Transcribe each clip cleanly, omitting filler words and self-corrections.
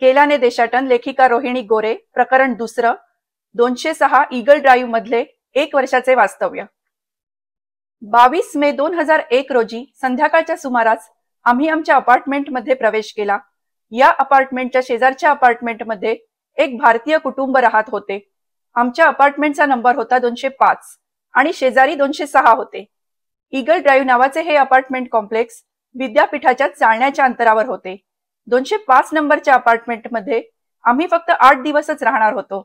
केलाने देशाटन लेखिका रोहिणी गोरे प्रकरण दुसरं 206 ईगल ड्राईव्ह मधले 1 वर्षाचे वास्तव्य। 22 मे 2001 रोजी संध्याकाळच्या सुमारास आम्ही आमच्या अपार्टमेंटमध्ये प्रवेश केला। या अपार्टमेंटच्या शेजारच्या अपार्टमेंटमध्ये एक भारतीय कुटुंब राहत होते। आमच्या अपार्टमेंटचा नंबर होता 205 आणि शेजारी 206 होते। ईगल ड्राईव्ह नावाचे हे अपार्टमेंट कॉम्प्लेक्स विद्यापीठाच्या चालण्याच्या अंतरावर होते। 205 नंबरच्या अपार्टमेंटमध्ये आम्ही फक्त 8 दिवसच राहणार होतो।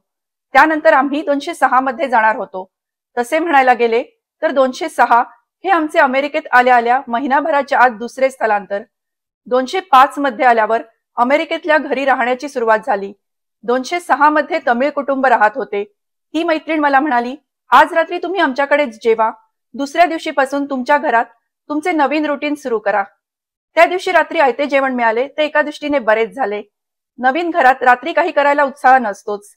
त्यानंतर आम्ही 206 मध्ये जाणार होतो। तसे म्हणायला गेले तर 206 हे आमचे अमेरिकेत आल्या महिनाभराच्या आत दुसरे स्थलांतर। 205 मध्ये आल्यावर अमेरिकेतल्या घरी राहण्याची सुरुवात झाली। 206 मध्ये तमिळ कुटुंब राहत होते। ती मैत्रीण मला म्हणाली, आज रात्री तुम्ही आमच्याकडेच जेवा, दुसऱ्या दिवशीपासून तुमच्या घरात तुमचे नवीन रुटीन सुरू करा। त्या दिवशी रात्री आयते जेवण मिळाले ते एका दृष्टीने बरेच झाले। नवीन घरात रात्री काही करायला उत्साह नसतोच।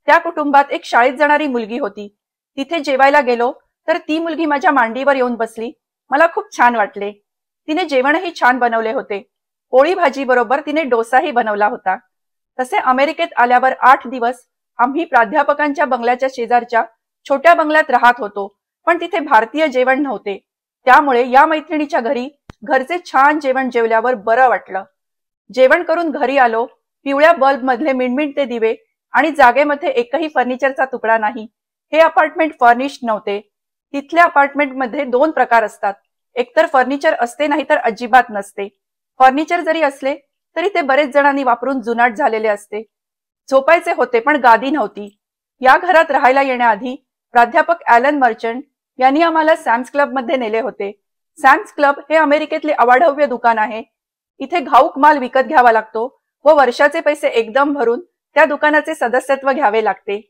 त्या कुटुंबात एक शाळेत जाणारी मुलगी होती। तिथे जेवायला गेलो तर ती मुलगी माझ्या मांडीवर येऊन बसली। मला खूप छान वाटले। तिने जेवणही छान बनवले होते। पोळी भाजी बरोबर तिने डोसाही बनवला होता। तसे अमेरिकेत आल्यावर 8 दिवस आम्ही प्राध्यापकांच्या बंगल्याच्या शेजारच्या छोट्या बंगल्यात राहत होतो, पण तिथे भारतीय जेवण नव्हते। त्यामुळे या मैत्रिणीच्या घरी घरचे छान जेवण जेवल्यावर बरं वाटलं। जेवण करून घरी आलो। पिवळ्या बल्ब मधले मिणमिणते दिवे आणि जागेमध्ये एकही फर्निचरचा तुकडा नाही। हे अपार्टमेंट फर्निश्ड नव्हते। तिथल्या अपार्टमेंटमध्ये 2 प्रकार असतात, एकतर फर्निचर असते नाहीतर अजिबात नसते। फर्निचर जरी असले तरी ते बरेच जणांनी वापरून जुनाट झालेले असते। झोपायचे होते पण गादी नव्हती। या घरात राहायला येण्याआधी प्राध्यापक ॲलन मर्चंट यांनी आम्हाला सॅम्स क्लब मध्ये नेले होते। सॅम्स क्लब हे अमेरिकेतले अवाढव्य दुकान आहे। इथे घाऊक माल विकत घ्यावा लागतो व वर्षाचे पैसे एकदम भरून त्या दुकानाचे सदस्यत्व घ्यावे लागते।